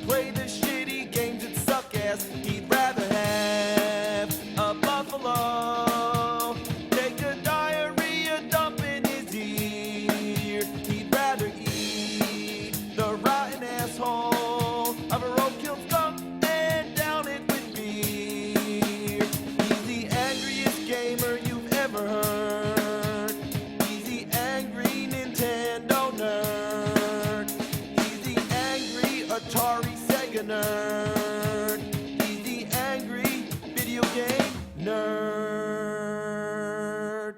play the shitty games that suck ass. He'd rather have a buffalo take a diarrhea dump in his ear. He'd rather eat the rotten asshole of a roadkill skunk and down it with beer. He's the angriest gamer you've ever heard. He's the angry Nintendo nerd. He's the angry Atari Sega nerd. He's the angry video game nerd.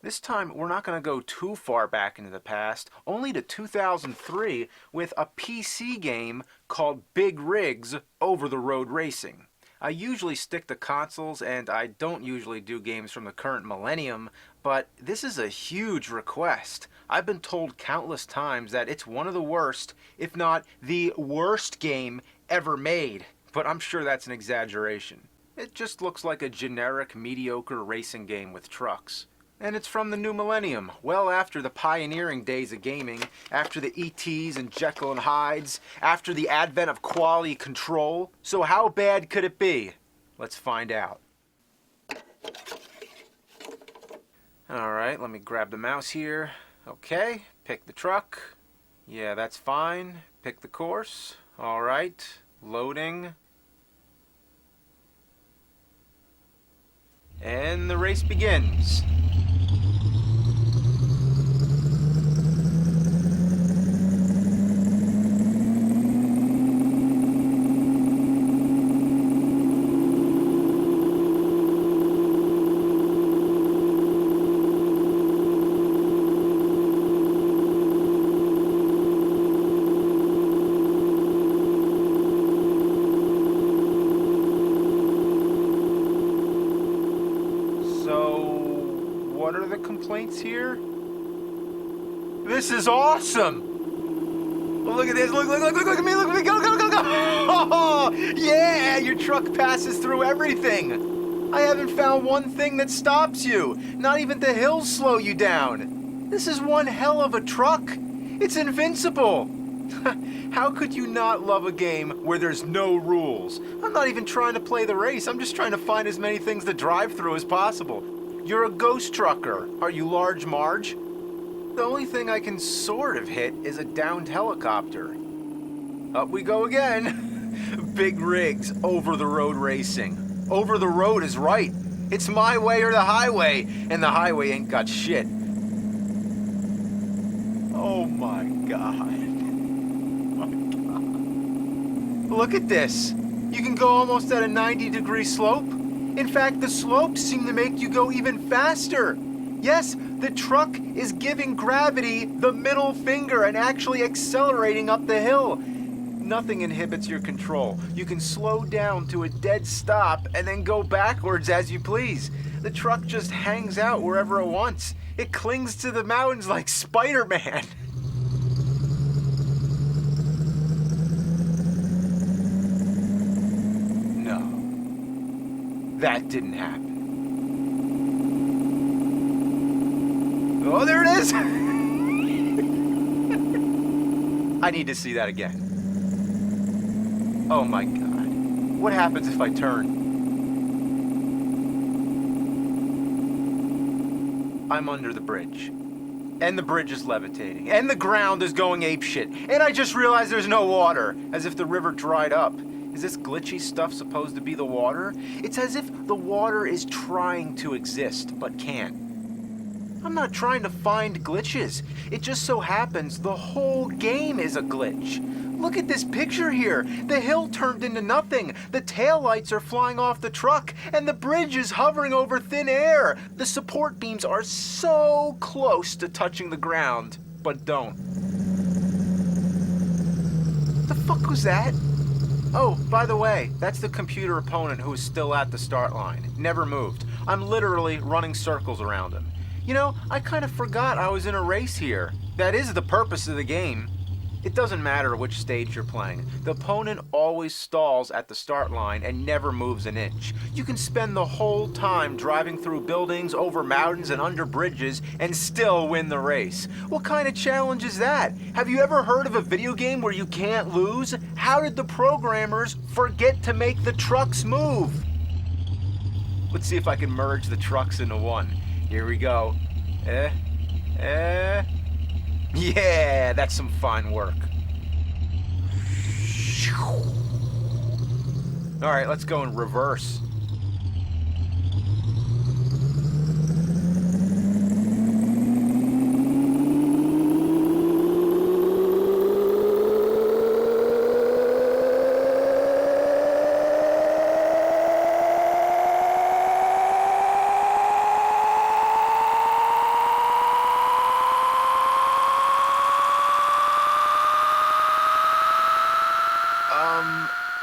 This time, we're not going to go too far back into the past, only to 2003 with a PC game called Big Rigs Over-the-Road Racing. I usually stick to consoles, and I don't usually do games from the current millennium, but this is a huge request. I've been told countless times that it's one of the worst, if not the worst game ever made, but I'm sure that's an exaggeration. It just looks like a generic, mediocre racing game with trucks. And it's from the new millennium, well after the pioneering days of gaming, after the ETs and Jekyll and Hydes, after the advent of quality control. So how bad could it be? Let's find out. Alright, let me grab the mouse here. Okay, pick the truck. Yeah, that's fine. Pick the course. Alright, loading. And the race begins. What are the complaints here? This is awesome! Oh, look at this, look at me, look at me, go! Oh, yeah, your truck passes through everything. I haven't found one thing that stops you. Not even the hills slow you down. This is one hell of a truck. It's invincible. How could you not love a game where there's no rules? I'm not even trying to play the race. I'm just trying to find as many things to drive through as possible. You're a ghost trucker. Are you Large Marge? The only thing I can sort of hit is a downed helicopter. Up we go again. Big Rigs Over-the-Road Racing. Over the road is right. It's my way or the highway, and the highway ain't got shit. Oh my God. Look at this. You can go almost at a 90-degree slope. In fact, the slopes seem to make you go even faster. Yes, the truck is giving gravity the middle finger and actually accelerating up the hill. Nothing inhibits your control. You can slow down to a dead stop and then go backwards as you please. The truck just hangs out wherever it wants. It clings to the mountains like Spider-Man. That didn't happen. Oh, there it is! I need to see that again. Oh my God. What happens if I turn? I'm under the bridge. And the bridge is levitating. And the ground is going apeshit. And I just realized there's no water. As if the river dried up. Is this glitchy stuff supposed to be the water? It's as if the water is trying to exist, but can't. I'm not trying to find glitches. It just so happens the whole game is a glitch. Look at this picture here. The hill turned into nothing. The taillights are flying off the truck, and the bridge is hovering over thin air. The support beams are so close to touching the ground, but don't. The fuck was that? Oh, by the way, that's the computer opponent who is still at the start line. Never moved. I'm literally running circles around him. You know, I kind of forgot I was in a race here. That is the purpose of the game. It doesn't matter which stage you're playing. The opponent always stalls at the start line and never moves an inch. You can spend the whole time driving through buildings, over mountains, and under bridges and still win the race. What kind of challenge is that? Have you ever heard of a video game where you can't lose? How did the programmers forget to make the trucks move? Let's see if I can merge the trucks into one. Here we go. Yeah, that's some fine work. All right, let's go in reverse.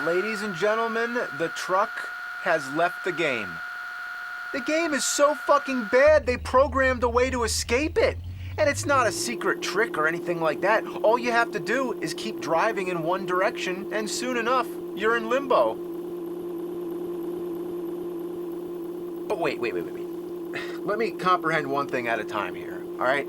Ladies and gentlemen, the truck has left the game. The game is so fucking bad they programmed a way to escape it. And it's not a secret trick or anything like that. All you have to do is keep driving in one direction, and soon enough, you're in limbo. But wait. Let me comprehend one thing at a time here, alright?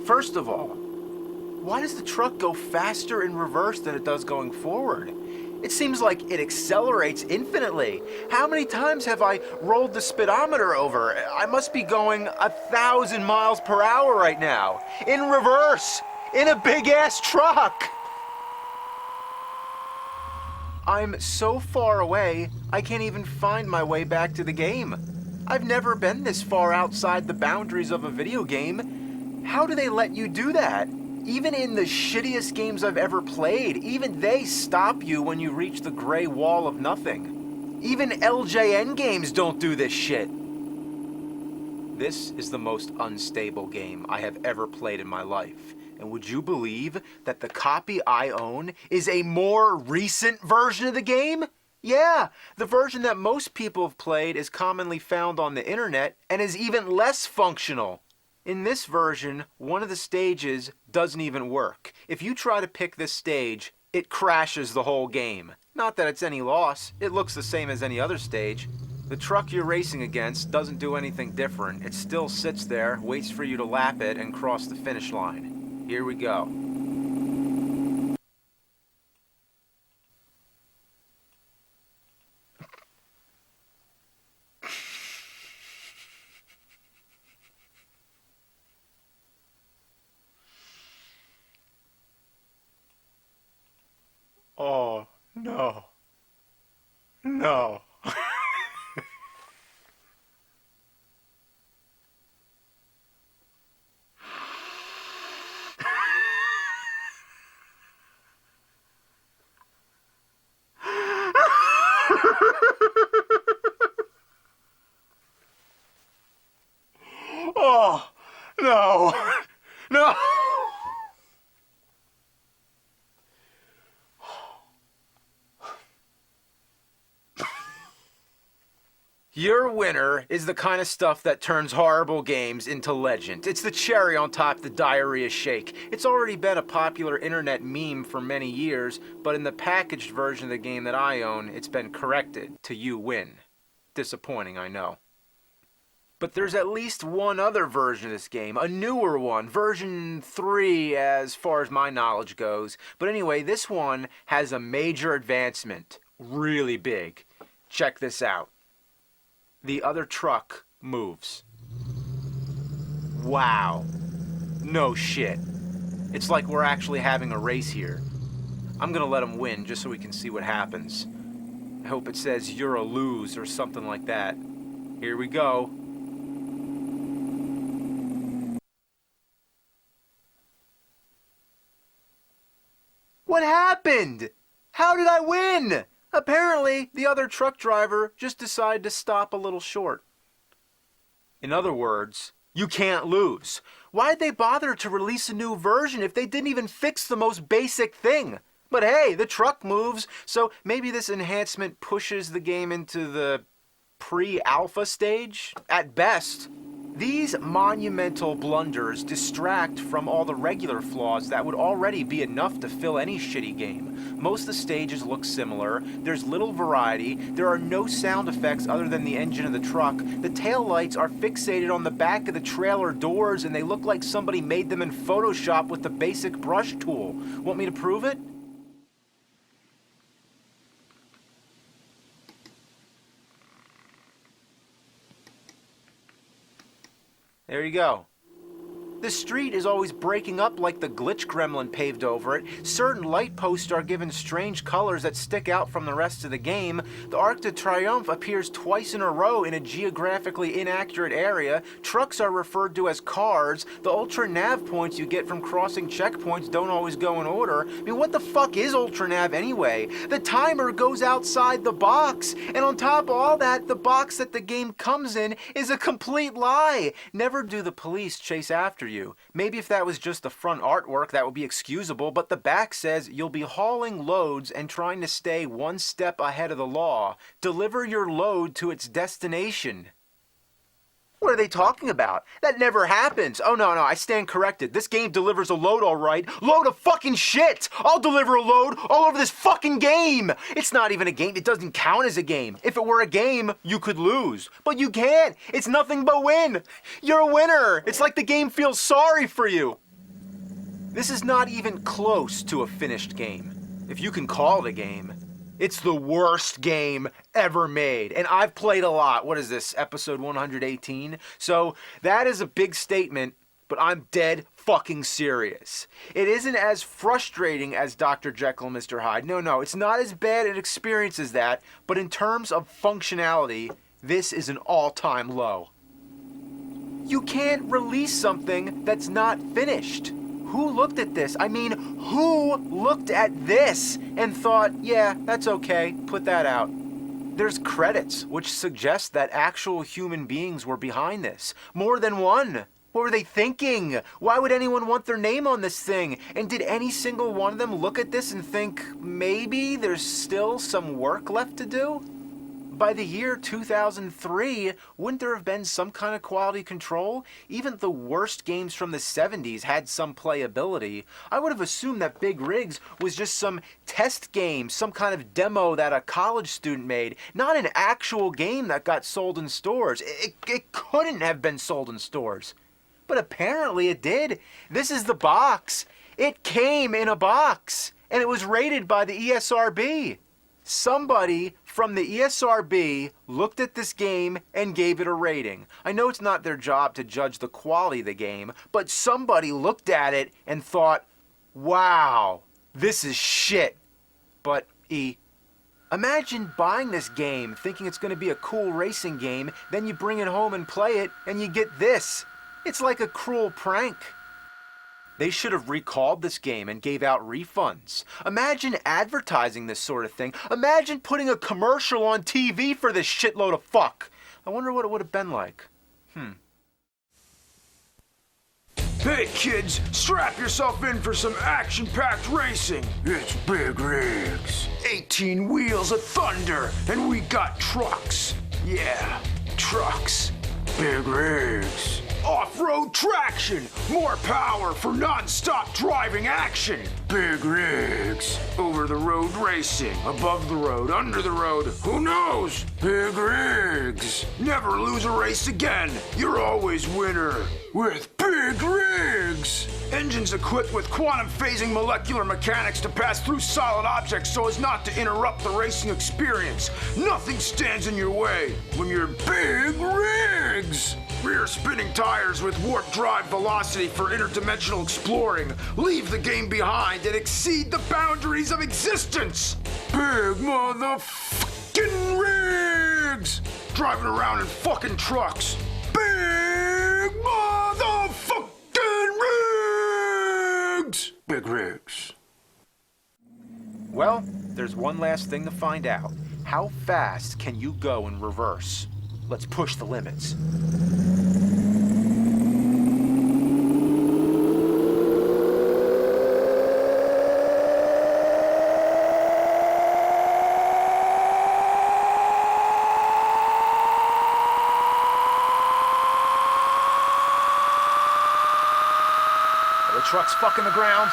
First of all, why does the truck go faster in reverse than it does going forward? It seems like it accelerates infinitely. How many times have I rolled the speedometer over? I must be going 1,000 miles per hour right now. In reverse! In a big-ass truck! I'm so far away, I can't even find my way back to the game. I've never been this far outside the boundaries of a video game. How do they let you do that? Even in the shittiest games I've ever played, even they stop you when you reach the gray wall of nothing. Even LJN games don't do this shit. This is the most unstable game I have ever played in my life. And would you believe that the copy I own is a more recent version of the game? Yeah, the version that most people have played is commonly found on the internet and is even less functional. In this version, one of the stages doesn't even work. If you try to pick this stage, it crashes the whole game. Not that it's any loss, it looks the same as any other stage. The truck you're racing against doesn't do anything different. It still sits there, waits for you to lap it and cross the finish line. Here we go. Oh, no. No. Oh, no. No. Your winner is the kind of stuff that turns horrible games into legend. It's the cherry on top of the diarrhea shake. It's already been a popular internet meme for many years, but in the packaged version of the game that I own, it's been corrected to you win. Disappointing, I know. But there's at least one other version of this game, a newer one, version 3 as far as my knowledge goes. But anyway, this one has a major advancement, really big. Check this out. The other truck moves. Wow. No shit. It's like we're actually having a race here. I'm gonna let him win just so we can see what happens. I hope it says you're a lose or something like that. Here we go. What happened? How did I win? Apparently, the other truck driver just decided to stop a little short. In other words, you can't lose. Why'd they bother to release a new version if they didn't even fix the most basic thing? But hey, the truck moves, so maybe this enhancement pushes the game into the pre-alpha stage, at best. These monumental blunders distract from all the regular flaws that would already be enough to fill any shitty game. Most of the stages look similar, there's little variety, there are no sound effects other than the engine of the truck, the taillights are fixated on the back of the trailer doors and they look like somebody made them in Photoshop with the basic brush tool. Want me to prove it? There you go. The street is always breaking up like the glitch gremlin paved over it. Certain light posts are given strange colors that stick out from the rest of the game. The Arc de Triomphe appears twice in a row in a geographically inaccurate area. Trucks are referred to as cars. The ultra nav points you get from crossing checkpoints don't always go in order. I mean, what the fuck is ultra nav anyway? The timer goes outside the box. And on top of all that, the box that the game comes in is a complete lie. Never do the police chase after you. Maybe if that was just the front artwork, that would be excusable, but the back says you'll be hauling loads and trying to stay one step ahead of the law. Deliver your load to its destination. What are they talking about? That never happens. Oh, no, I stand corrected. This game delivers a load all right. Load of fucking shit! I'll deliver a load all over this fucking game! It's not even a game. It doesn't count as a game. If it were a game, you could lose. But you can't. It's nothing but win. You're a winner. It's like the game feels sorry for you. This is not even close to a finished game. If you can call it a game. It's the worst game ever made. And I've played a lot. What is this, episode 118? So that is a big statement, but I'm dead fucking serious. It isn't as frustrating as Dr. Jekyll and Mr. Hyde. No, it's not as bad an experience as that, but in terms of functionality, this is an all-time low. You can't release something that's not finished. Who looked at this? I mean, who looked at this and thought, yeah, that's okay, put that out? There's credits, which suggest that actual human beings were behind this. More than one. What were they thinking? Why would anyone want their name on this thing? And did any single one of them look at this and think, maybe there's still some work left to do? By the year 2003, wouldn't there have been some kind of quality control? Even the worst games from the 70s had some playability. I would have assumed that Big Rigs was just some test game, some kind of demo that a college student made, not an actual game that got sold in stores. It couldn't have been sold in stores. But apparently it did. This is the box. It came in a box, and it was rated by the ESRB. Somebody from the ESRB looked at this game and gave it a rating. I know it's not their job to judge the quality of the game, but somebody looked at it and thought, wow, this is shit. But imagine buying this game thinking it's going to be a cool racing game, then you bring it home and play it, and you get this. It's like a cruel prank. They should have recalled this game and gave out refunds. Imagine advertising this sort of thing. Imagine putting a commercial on TV for this shitload of fuck. I wonder what it would have been like. Hey kids, strap yourself in for some action-packed racing. It's Big Rigs. 18 wheels of thunder, and we got trucks. Yeah, trucks. Big Rigs. Off-road traction, more power for non-stop driving action. Big Rigs. Over-the-road racing, above the road, under the road, who knows? Big Rigs. Never lose a race again. You're always winner with Big Rigs. Engines equipped with quantum phasing molecular mechanics to pass through solid objects so as not to interrupt the racing experience. Nothing stands in your way when you're Big Rigs. Rear spinning tires with warp drive velocity for interdimensional exploring. Leave the game behind and exceed the boundaries of existence. Big motherfucking rigs. Driving around in fucking trucks. Big motherfucking rigs. Big Rigs. Well, there's one last thing to find out. How fast can you go in reverse? Let's push the limits. truck's fucking the ground.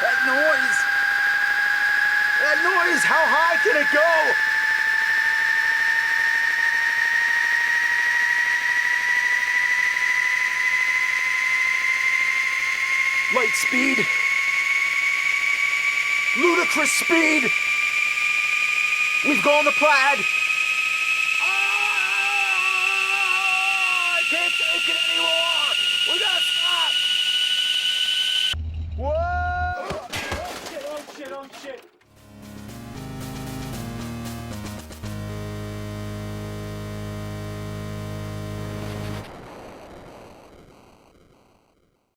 That noise! That noise! How high can it go? Light speed. Ludicrous speed. We've gone to Plaid.